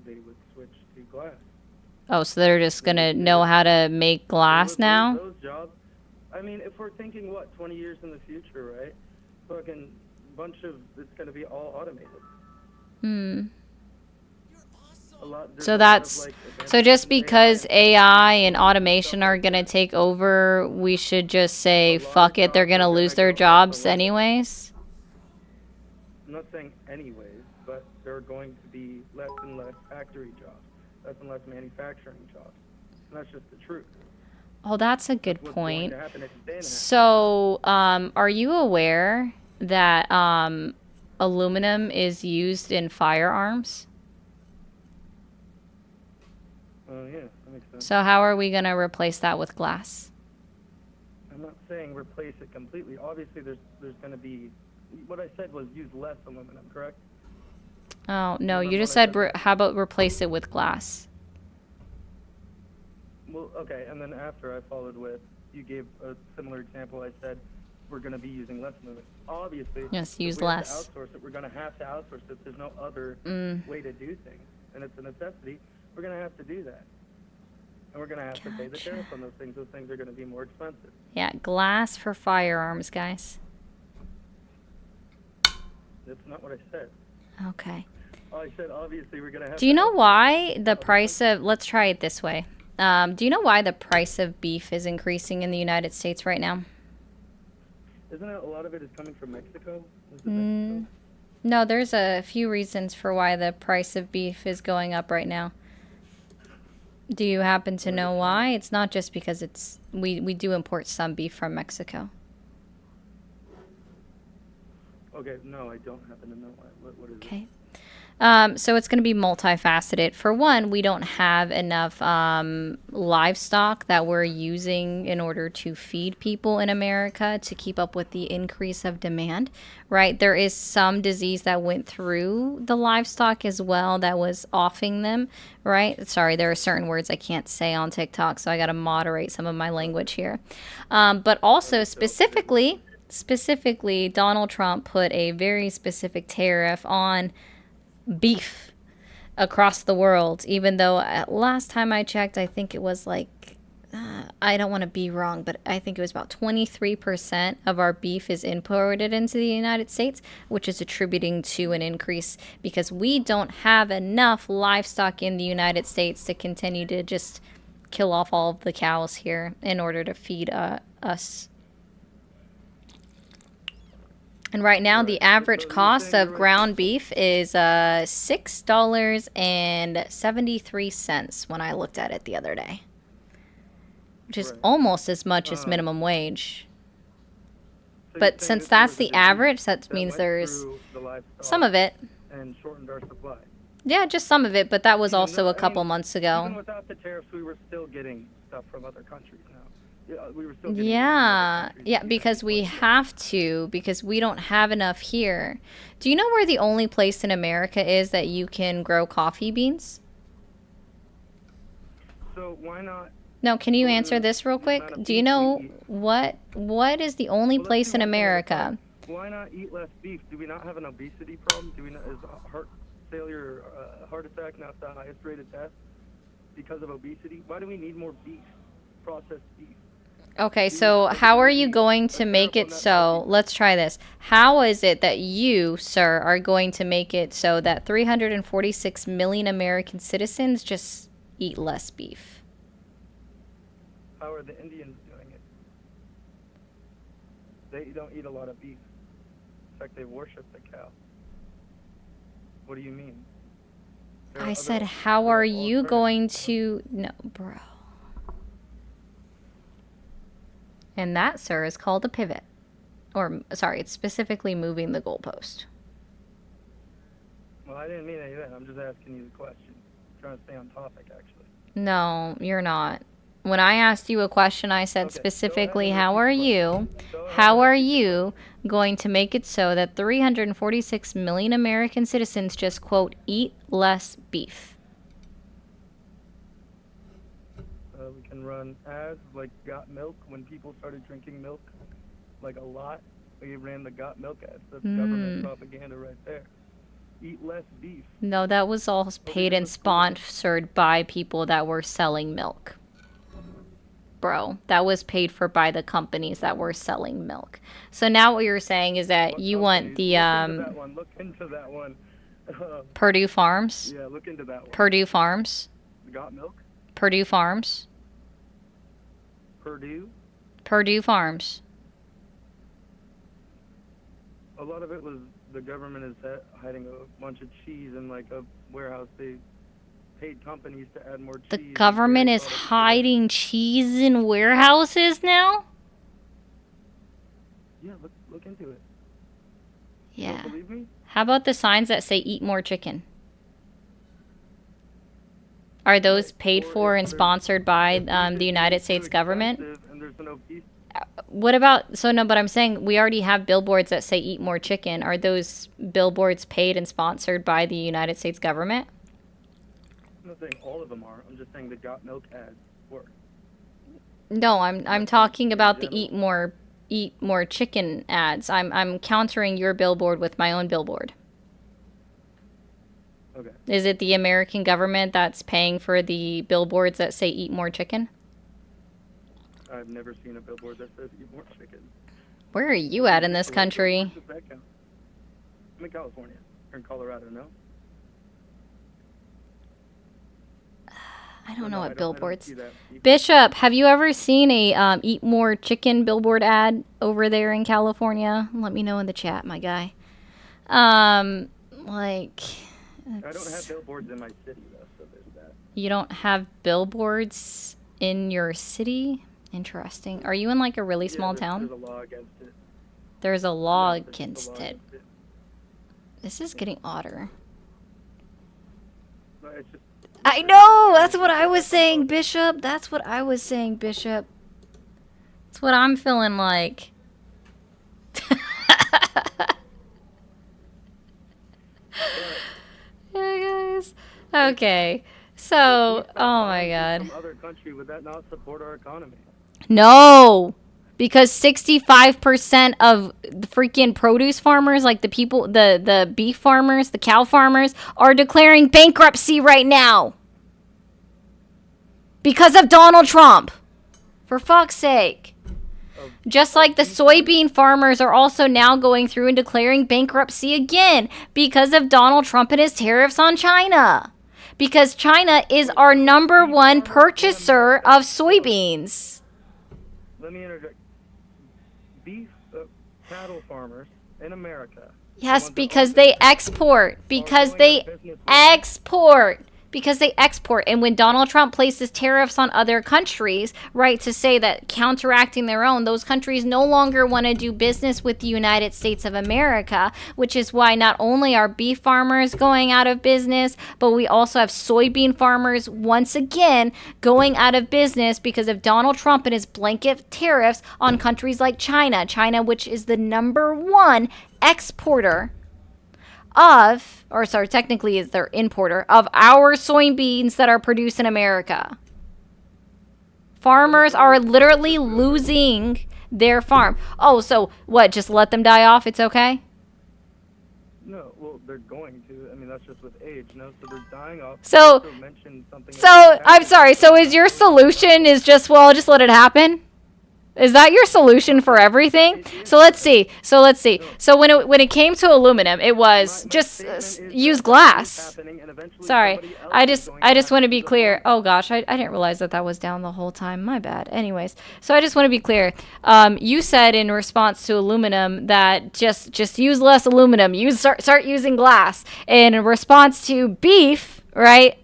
They would switch to glass. Oh, so they're just gonna know how to make glass now? Those jobs. I mean, if we're thinking, 20 years in the future, right? Fucking bunch of, it's going to be all automated. Hmm. There's So a lot of, that's like, so just advancements in because and AI and stuff automation like are gonna that. take over, we should just say A lot of fuck it, they're jobs gonna are lose gonna their go jobs obsolete. anyways? I'm not saying anyways, but there are going to be less and less factory jobs, less and less manufacturing jobs. And that's just the truth. Oh, that's a good What's point. going to happen if it didn't happen. So, are you aware that aluminum is used in firearms? Yeah, that makes sense. So how are we gonna replace that with glass? I'm not saying replace it completely. Obviously, there's going to be, what I said was use less aluminum, correct? Oh, no, Remember you just what I said, said? how about replace it with glass? Well, okay, and then after I followed with, you gave a similar example. I said we're going to be using less aluminum. Obviously, Yes, if use we have less. to outsource it, we're going to have to outsource it. There's no other way to do things, and it's a necessity. We're going to have to do that. And we're going to have to pay the Gotcha. tariff on those things. Those things are going to be more expensive. Yeah, glass for firearms, guys. That's not what I said. Okay. I said obviously we're going to have Do you to know outsource why the other price countries. of, let's try it this way. Do you know why the price of beef is increasing in the United States right now? Isn't it a lot of it is coming from Mexico? Is it Mm, Mexico? no, there's a few reasons for why the price of beef is going up right now. Do you happen to know why? It's not just because we do import some beef from Mexico. Okay, no, I don't happen to know why. What is it? Okay. So it's going to be multifaceted. For one, we don't have enough livestock that we're using in order to feed people in America to keep up with the increase of demand, right? There is some disease that went through the livestock as well that was offing them, right? Sorry, there are certain words I can't say on TikTok, so I got to moderate some of my language here. But also specifically, Donald Trump put a very specific tariff on beef across the world, even though last time I checked, I think it was like, I don't want to be wrong, but I think it was about 23% of our beef is imported into the United States, which is attributing to an increase because we don't have enough livestock in the United States to continue to just kill off all of the cows here in order to feed us. And right now, the average cost of ground beef is $6.73 when I looked at it the other day, which is almost as much as minimum wage. But since that's the average, that means there's some of it. And shortened our supply. Yeah, just some of it, but that was also a couple months ago. Even without the tariffs, we were still getting stuff from other countries now. We were still getting Yeah, because we have to, because we don't have enough here. Do you know where the only place in America is that you can grow coffee beans? So why not? No, can you answer this real quick? Do you know what is the only place in America? Why not eat less beef? Do we not have an obesity problem? Do we not, is heart failure, heart attack not the highest rate of death because of obesity? Why do we need more beef, processed beef? Okay, so how are you going to make it so, let's try this. How is it that you, sir, are going to make it so that 346 million American citizens just eat less beef? How are the Indians doing it? They don't eat a lot of beef. In fact, they worship the cow. What do you mean? I said, how are you going to... No, bro. And that, sir, is called a pivot. Or, sorry, it's specifically moving the goalpost. Well, I didn't mean any of that. I'm just asking you the question. I'm trying to stay on topic, actually. No, you're not. When I asked you a question, I said specifically, how are you going to make it so that 346 million American citizens just, quote, eat less beef? We can run ads like Got Milk when people started drinking milk, like a lot. We ran the Got Milk ads. That's government propaganda right there. Eat less beef. No, that was all paid and sponsored by people that were selling milk. Bro, that was paid for by the companies that were selling milk. So now what you're saying is that you want the Look into that one. Purdue Farms? Yeah, look into that one. Purdue Farms? Got Milk? Purdue Farms? Purdue Farms. A lot of it was the government is hiding a bunch of cheese in like a warehouse. They paid companies to add more cheese. The government is hiding cheese in warehouses now? Yeah, look into it. Yeah. Don't believe me? How about the signs that say eat more chicken? Are those paid for and sponsored by the United States government? What about, so no, but I'm saying we already have billboards that say eat more chicken. Are those billboards paid and sponsored by the United States government? I'm not saying all of them are. I'm just saying the Got Milk ads work. No, I'm talking about the eat more chicken ads. I'm countering your billboard with my own billboard. Okay. Is it the American government that's paying for the billboards that say eat more chicken? I've never seen a billboard that says eat more chicken. Where are you at in this country? I'm in California. Or in Colorado, no? I don't know what billboards. Bishop, have you ever seen a eat more chicken billboard ad over there in California? Let me know in the chat, my guy. Like... I don't have billboards in my city, though, so there's that. You don't have billboards in your city? Interesting. Are you in, like, a really small town? There's a law against it. There's a law against it. This is getting odder. It's just, I know. That's what I was saying, Bishop. That's what I was saying, Bishop. That's what I'm feeling like. Yeah, guys. Okay. So, oh my God. Some other country, would that not support our economy? No. Because 65% of the freaking produce farmers, like the people, the beef farmers, the cow farmers, are declaring bankruptcy right now. Because of Donald Trump. For fuck's sake. Just like the soybean farmers are also now going through and declaring bankruptcy again because of Donald Trump and his tariffs on China. Because China is our number one purchaser of soybeans. Let me interject. Beef cattle farmers in America. Yes, because they export. Because they export. Because they export. And when Donald Trump places tariffs on other countries, right, to say that counteracting their own, those countries no longer want to do business with the United States of America, which is why not only are beef farmers going out of business, but we also have soybean farmers once again going out of business because of Donald Trump and his blanket tariffs on countries like China. China, which is the number one exporter of, or sorry, technically is their importer of our soybeans that are produced in America. Farmers are literally losing their farm. Oh, so what? Just let them die off? It's okay? No, well, they're going to. I mean, that's just with age, no? So they're dying off. So I'm sorry. So is your solution is just, well, just let it happen? Is that your solution for everything? So let's see. So when it came to aluminum, it was just use glass. Sorry, I just want to be clear. Oh gosh, I didn't realize that was down the whole time. My bad. Anyways, so I just want to be clear. You said in response to aluminum that just use less aluminum. Start using glass. And in response to beef, right?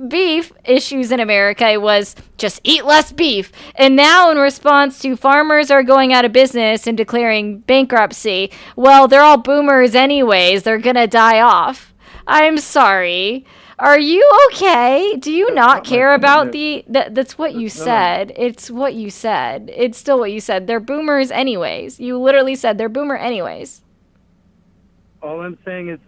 Beef issues in America, it was just eat less beef. And now in response to farmers are going out of business and declaring bankruptcy, well, they're all boomers anyways. They're gonna die off. I'm sorry. Are you okay? Do you not care about that's what you said. It's what you said. It's still what you said. They're boomers anyways. You literally said they're boomer anyways. All I'm saying is,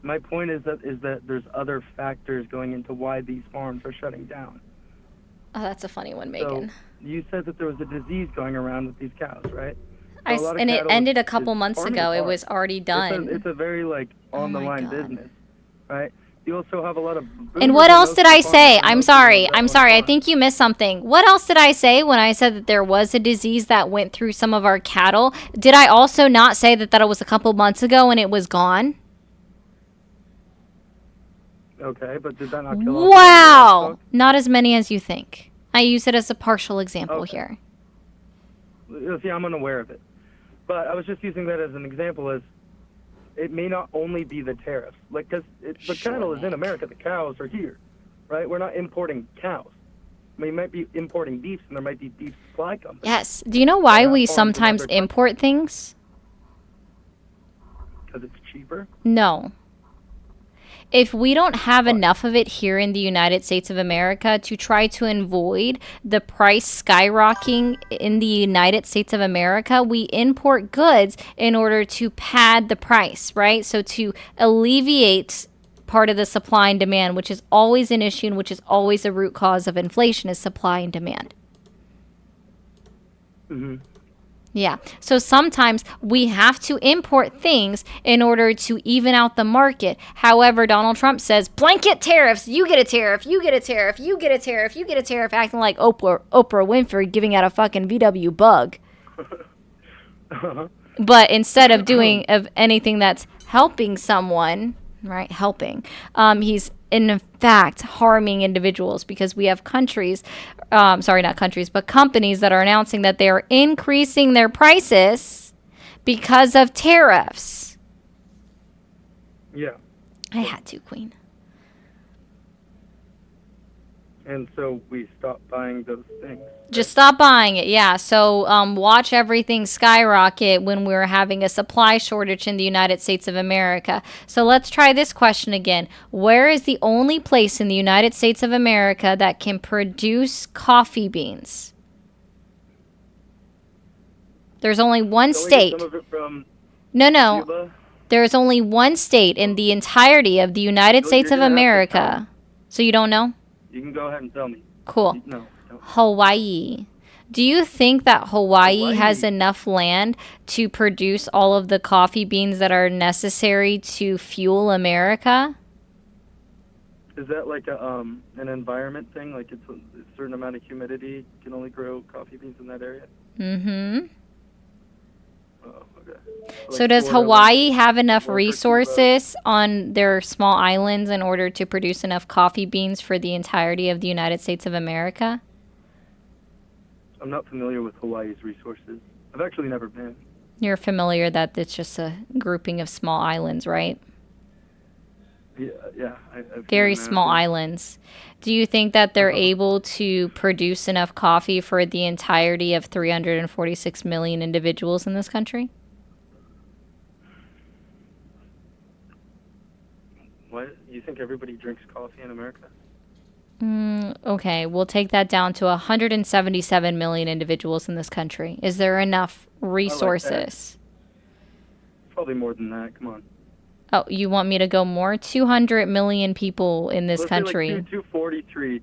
my point is that there's other factors going into why these farms are shutting down. Oh, that's a funny one, Megan. So you said that there was a disease going around with these cows, right? And it ended a couple months ago. It was already done. It's a very on the line business, right? You also have a lot of. And what else did I say? I'm sorry. I think you missed something. What else did I say when I said that there was a disease that went through some of our cattle? Did I also not say that it was a couple months ago and it was gone? Okay, but did that not kill off? Wow! Not as many as you think. I use it as a partial example here. See, I'm unaware of it. But I was just using that as an example as it may not only be the tariffs. Like, because the cattle is in America, the cows are here, right? We're not importing cows. We might be importing beef, and there might be beef supply companies. Yes. Do you know why we sometimes import things? Because it's cheaper? No. If we don't have enough of it here in the United States of America to try to avoid the price skyrocketing in the United States of America, we import goods in order to pad the price, right? So to alleviate part of the supply and demand, which is always an issue and which is always a root cause of inflation, is supply and demand. Mm-hmm. Yeah. So sometimes we have to import things in order to even out the market. However, Donald Trump says blanket tariffs. You get a tariff. You get a tariff. You get a tariff. You get a tariff. Acting like Oprah Winfrey giving out a fucking VW bug. But instead of doing anything that's helping someone, right? Helping. He's in fact harming individuals because we have countries, sorry, not countries, but companies that are announcing that they are increasing their prices because of tariffs. Yeah. I had to, Queen. and so we stop buying those things. Just stop buying it, yeah. So watch everything skyrocket when we're having a supply shortage in the United States of America. So let's try this question again. Where is the only place in the United States of America that can produce coffee beans? There's only one state. Some of it from No. Cuba. There's only one state in the entirety of the United States of America. So you don't know? You can go ahead and tell me. Cool. No. Hawaii. Do you think that Hawaii has enough land to produce all of the coffee beans that are necessary to fuel America? Is that like an environment thing? Like it's a certain amount of humidity can only grow coffee beans in that area? Mm-hmm. Oh, okay. So does Hawaii have enough resources on their small islands in order to produce enough coffee beans for the entirety of the United States of America? I'm not familiar with Hawaii's resources. I've actually never been. You're familiar that it's just a grouping of small islands, right? Yeah. I've Very small islands. Do you think that they're able to produce enough coffee for the entirety of 346 million individuals in this country? What? You think everybody drinks coffee in America? Okay, we'll take that down to 177 million individuals in this country. Is there enough resources? Probably more than that. Come on. Oh, you want me to go more? 200 million people in this Let's country. say like 243.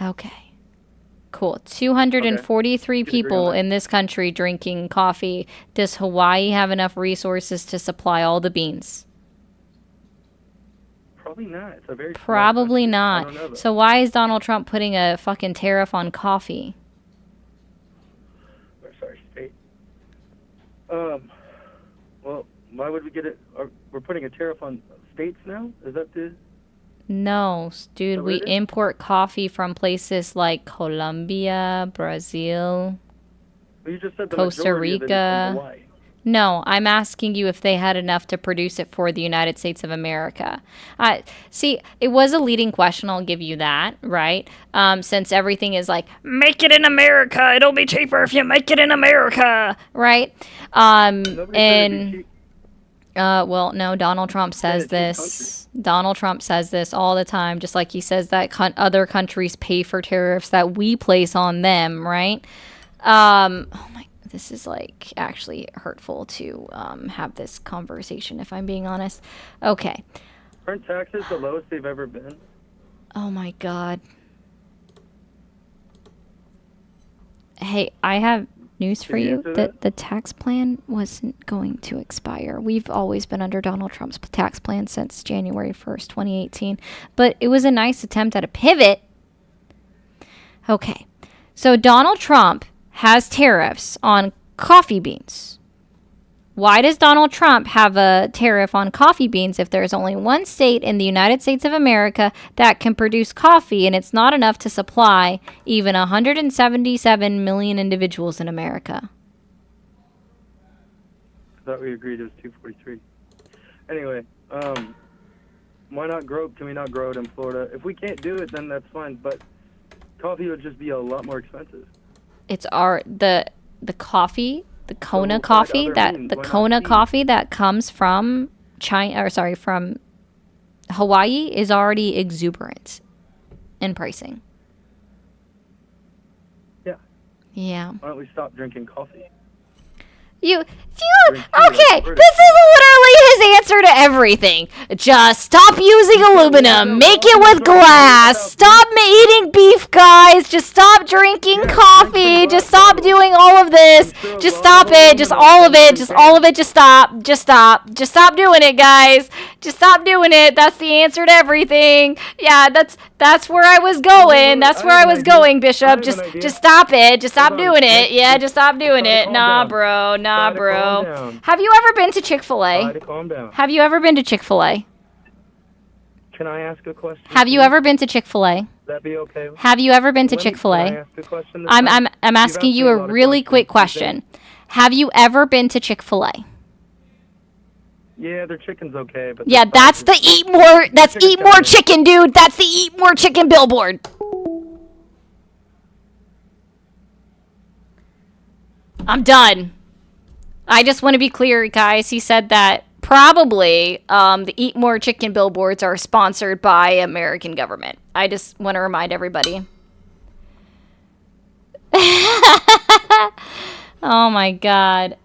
Okay. Cool. 243 people in this country drinking coffee. Does Hawaii have enough resources to supply all the beans? Probably not. It's a very Probably small not. country. I don't know, So why is Donald Trump putting a fucking tariff on coffee? Sorry, state. Well, why would we get it? We're putting a tariff on states now? Is that the... No, dude, we import coffee from places like Colombia, Brazil, Well, you just said the Costa majority of it is Rica. from Hawaii. No, I'm asking you if they had enough to produce it for the United States of America. See, it was a leading question, I'll give you that, right? Since everything is like, make it in America, it'll be cheaper if you make it in America, right? Well, no, Donald Trump says this. Donald Trump says this all the time, just like he says that other countries pay for tariffs that we place on them, right? Oh my, this is like actually hurtful to have this conversation, if I'm being honest. Okay. Aren't taxes the lowest they've ever been? Oh my God. Hey, I have news for you. The tax plan wasn't going to expire. We've always been under Donald Trump's tax plan since January 1st, 2018. But it was a nice attempt at a pivot. Okay. So Donald Trump has tariffs on coffee beans. Why does Donald Trump have a tariff on coffee beans if there's only one state in the United States of America that can produce coffee and it's not enough to supply even 177 million individuals in America? I thought we agreed it was 243. Anyway, why not grow? Can we not grow it in Florida? If we can't do it, then that's fine. But coffee would just be a lot more expensive. It's the coffee. The Kona coffee coffee that comes from from Hawaii is already exuberant in pricing. Yeah. Yeah. Why don't we stop drinking coffee? Okay, this is literally his answer to everything. Just stop using aluminum. Make it with glass. Stop eating beef, guys. Just stop drinking coffee. Just stop doing all of this. Just stop it. Just all of it. Just all of it. Just stop. Just stop. Just stop doing it, guys. Just stop doing it. That's the answer to everything. Yeah, that's where I was going. That's where I was going, Bishop. Just stop it. Just stop doing it. Yeah, just stop doing it. Nah, bro. Nah, bro. Have you ever been to Chick-fil-A? Calm down. Have you ever been to Chick-fil-A? Can I ask a question? Have you ever been to Chick-fil-A? That be okay? Have you ever been to Chick-fil-A? I'm asking you a really quick question. Have you ever been to Chick-fil-A? Yeah, their chicken's okay, but yeah, that's the eat more. That's eat more chicken, dude. That's the eat more chicken billboard. I'm done. I just want to be clear, guys. He said that probably the Eat More Chicken billboards are sponsored by American government. I just want to remind everybody. Oh my god.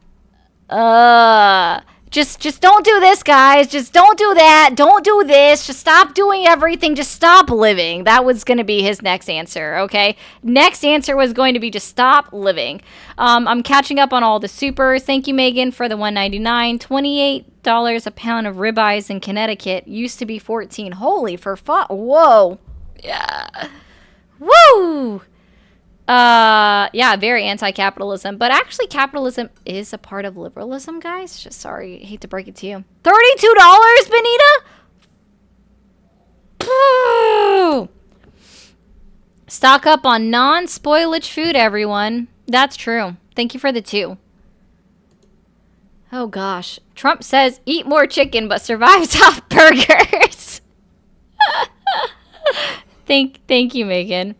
Just don't do this, guys. Just don't do that. Don't do this. Just stop doing everything. Just stop living. That was going to be his next answer, okay? Next answer was going to be just stop living. I'm catching up on all the supers. Thank you, Megan, for the $1.99. $28 a pound of ribeyes in Connecticut. Used to be $14. Holy for fuck. Whoa. Yeah. Woo! Yeah, very anti-capitalism, but actually capitalism is a part of liberalism, guys. Just sorry, hate to break it to you. $32, Benita? Pooh. Stock up on non-spoilage food, everyone. That's true. Thank you for the 2. Oh gosh. Trump says eat more chicken but survives off burgers. Thank you, Megan.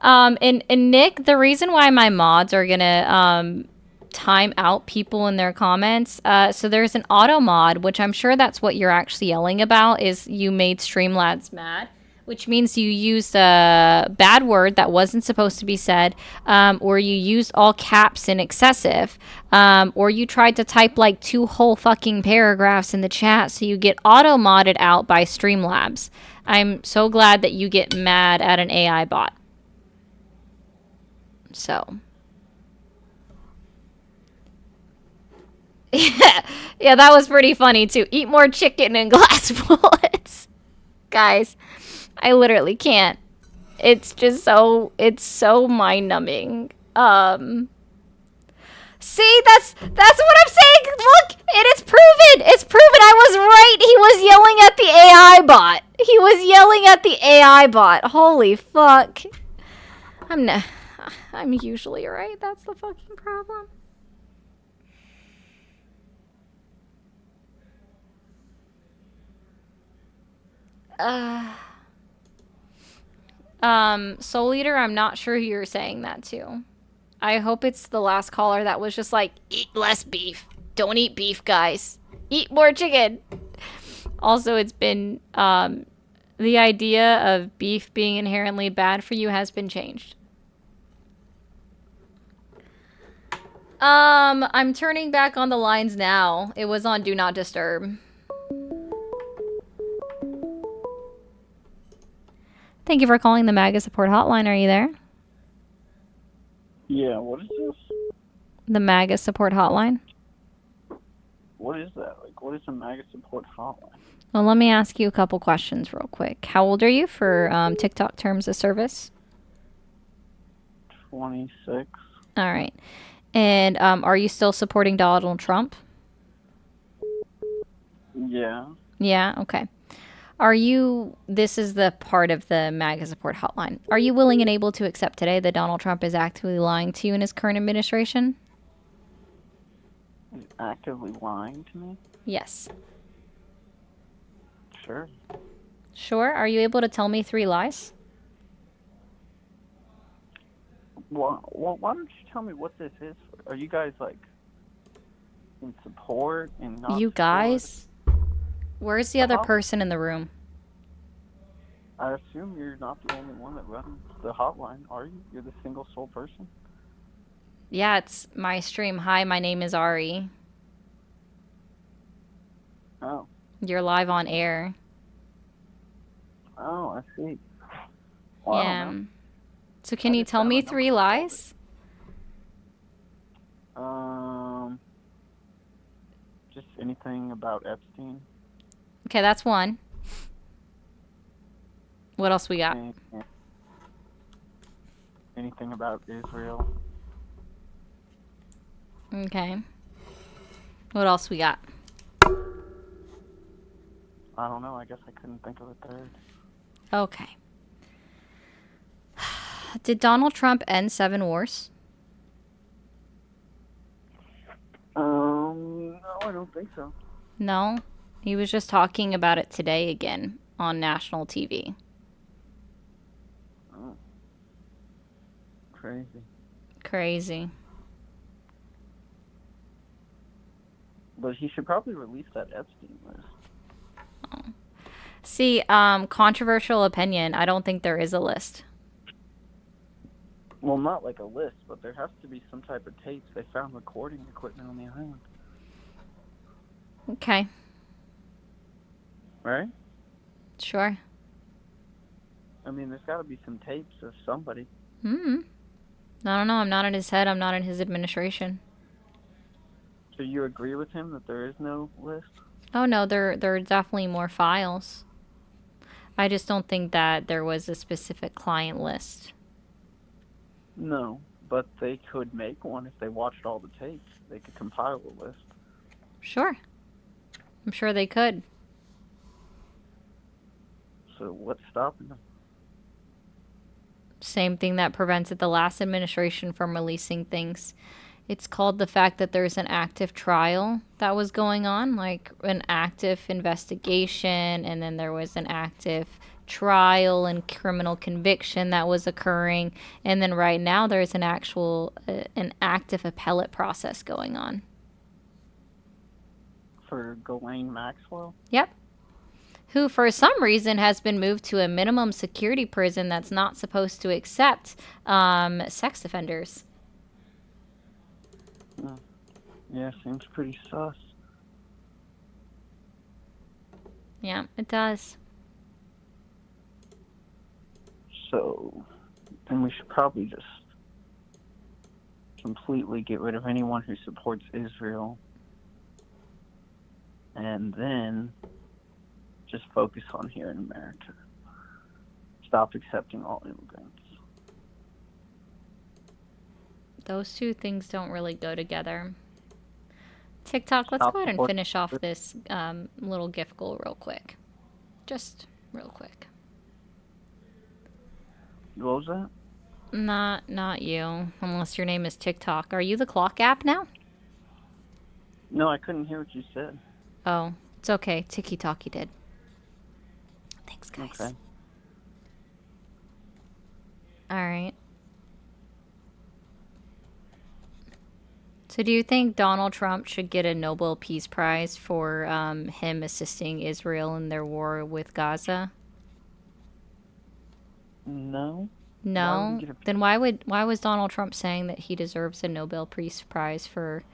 And Nick, the reason why my mods are gonna time out people in their comments, so there's an auto mod, which I'm sure that's what you're actually yelling about, is you made Streamlabs mad, which means you used a bad word that wasn't supposed to be said, or you used all caps and excessive, or you tried to type like 2 whole fucking paragraphs in the chat, so you get auto modded out by Streamlabs. I'm so glad that you get mad at an AI bot. So, yeah, that was pretty funny too. Eat more chicken in glass bullets. Guys, I literally can't. It's just so, it's so mind-numbing. See, that's what I'm saying. Look, it is proven. It's proven I was right. He was yelling at the AI bot. He was yelling at the AI bot. Holy fuck. I'm usually right. That's the fucking problem. Soul Eater, I'm not sure who you're saying that to. I hope it's the last caller that was just like, eat less beef. Don't eat beef, guys. Eat more chicken. Also, it's been, the idea of beef being inherently bad for you has been changed. I'm turning back on the lines now. It was on Do Not Disturb. Thank you for calling the MAGA support hotline. Are you there? Yeah, what is this? The MAGA support hotline. What is that? Like, what is a MAGA support hotline? Well, let me ask you a couple questions real quick. How old are you for TikTok terms of service? 26. All right. And are you still supporting Donald Trump? Yeah. Yeah, okay. Are you, this is the part of the MAGA support hotline. Are you willing and able to accept today that Donald Trump is actively lying to you in his current administration? He's actively lying to me? Yes. Sure. Sure. Are you able to tell me 3 lies? Well, why don't you tell me what this is? Are you guys, like, in support and not You guys? Where's the other person in the room? I assume you're not the only one that runs the hotline, are you? You're the single sole person? Yeah, it's my stream. Hi, my name is Ari. Oh. You're live on air. Oh, I see. Well, yeah. So can you tell me 3 lies? Just anything about Epstein. Okay, that's 1. What else we got? Anything about Israel. Okay. What else we got? I don't know. I guess I couldn't think of a 3rd. Okay. Did Donald Trump end 7 wars? No, I don't think so. No, he was just talking about it today again on national TV. Oh. Crazy. Crazy. But he should probably release that Epstein list. Oh. See, controversial opinion. I don't think there is a list. Well, not like a list, but there has to be some type of tapes. They found recording equipment on the island. Okay. Right? Sure. I mean, there's got to be some tapes of somebody. I don't know. I'm not in his head. I'm not in his administration. So you agree with him that there is no list? Oh, no. There are definitely more files. I just don't think that there was a specific client list. No, but they could make one if they watched all the tapes. They could compile a list. Sure. I'm sure they could. So what's stopping them? Same thing that prevented the last administration from releasing things. It's called the fact that there's an active trial that was going on, like an active investigation, and then there was an active trial and criminal conviction that was occurring, and then right now there's an active appellate process going on. For Ghislaine Maxwell? Yep. Who for some reason has been moved to a minimum security prison that's not supposed to accept sex offenders. Yeah, seems pretty sus. Yeah, it does. So, then we should probably just completely get rid of anyone who supports Israel. And then just focus on here in America. Stop accepting all immigrants. Those two things don't really go together. TikTok, let's go ahead and finish off this little gift goal real quick. Just real quick. What was that? Not you, unless your name is TikTok. Are you the clock app now? No, I couldn't hear what you said. Oh, it's okay. Tiki-talkie did. Thanks, guys. Okay. All right. So do you think Donald Trump should get a Nobel Peace Prize for him assisting Israel in their war with Gaza? No. No? Then why was Donald Trump saying that he deserves a Nobel Peace Prize for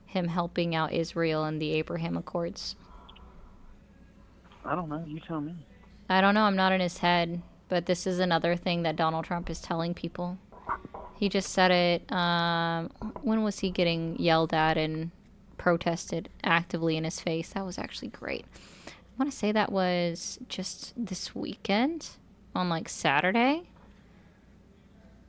him helping out Israel in the Abraham Accords? I don't know. You tell me. I don't know. I'm not in his head. But this is another thing that Donald Trump is telling people. He just said it, when was he getting yelled at and protested actively in his face? That was actually great. I want to say that was just this weekend on like Saturday.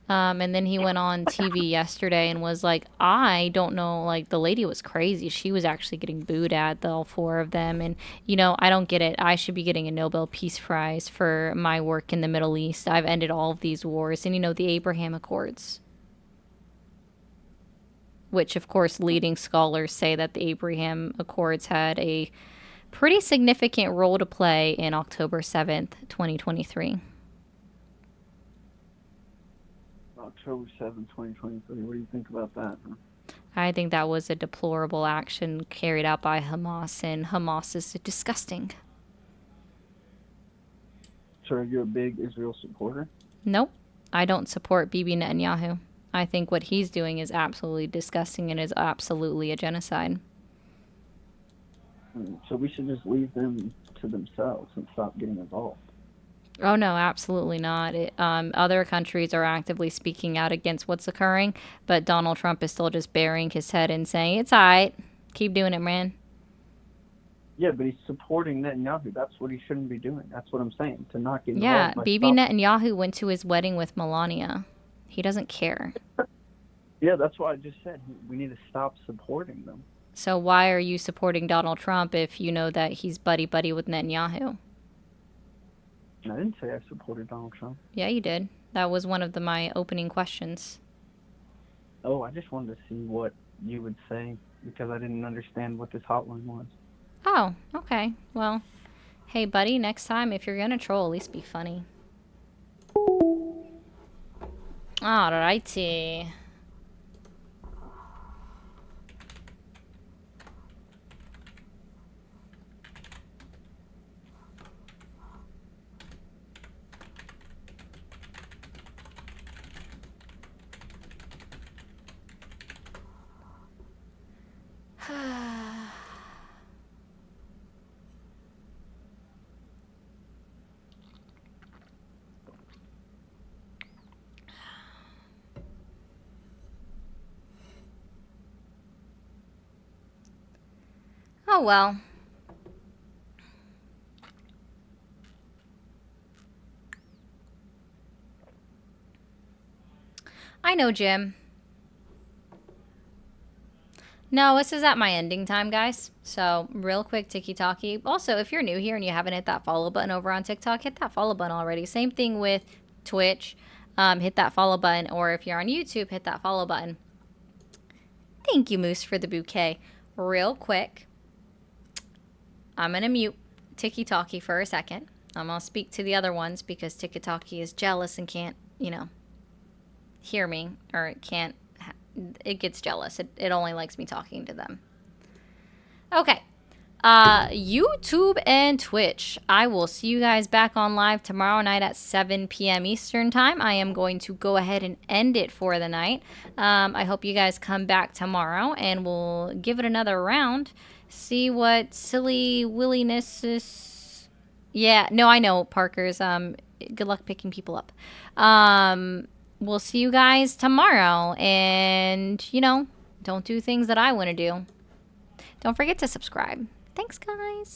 And then he went on TV yesterday and was like, I don't know, like the lady was crazy. She was actually getting booed at, all four of them. And, you know, I don't get it. I should be getting a Nobel Peace Prize for my work in the Middle East. I've ended all of these wars. And, you know, the Abraham Accords. Which, of course, leading scholars say that the Abraham Accords had a pretty significant role to play in October 7th, 2023. October 7th, 2023. What do you think about that? I think that was a deplorable action carried out by Hamas, and Hamas is disgusting. So are you a big Israel supporter? Nope. I don't support Bibi Netanyahu. I think what he's doing is absolutely disgusting and is absolutely a genocide. So we should just leave them to themselves and stop getting involved. Oh, no, absolutely not. Other countries are actively speaking out against what's occurring, but Donald Trump is still just burying his head and saying, it's all right. Keep doing it, man. Yeah, but he's supporting Netanyahu. That's what he shouldn't be doing. That's what I'm saying, to not get involved. Yeah, Bibi Netanyahu went to his wedding with Melania. He doesn't care. Yeah, that's why I just said we need to stop supporting them. So why are you supporting Donald Trump if you know that he's buddy-buddy with Netanyahu? I didn't say I supported Donald Trump. Yeah, you did. That was one of my opening questions. Oh, I just wanted to see what you would say because I didn't understand what this hotline was. Oh, okay. Well, hey, buddy, next time, if you're gonna troll, at least be funny. Alrighty. Oh, well. I know, Jim. No, this is at my ending time, guys. So, real quick, tiki-talkie. Also, if you're new here and you haven't hit that follow button over on TikTok, hit that follow button already. Same thing with Twitch. Hit that follow button. Or if you're on YouTube, hit that follow button. Thank you, Moose, for the bouquet. Real quick, I'm going to mute tiki-talkie for a second. I'm going to speak to the other ones because tiki-talkie is jealous and can't, you know, hear me. Or it can't. It gets jealous. It only likes me talking to them. Okay. YouTube and Twitch. I will see you guys back on live tomorrow night at 7 p.m. Eastern time. I am going to go ahead and end it for the night. I hope you guys come back tomorrow and we'll give it another round. See what silly williness is. Yeah, no, I know, Parkers. Good luck picking people up. We'll see you guys tomorrow. And, you know, don't do things that I want to do. Don't forget to subscribe. Thanks, guys.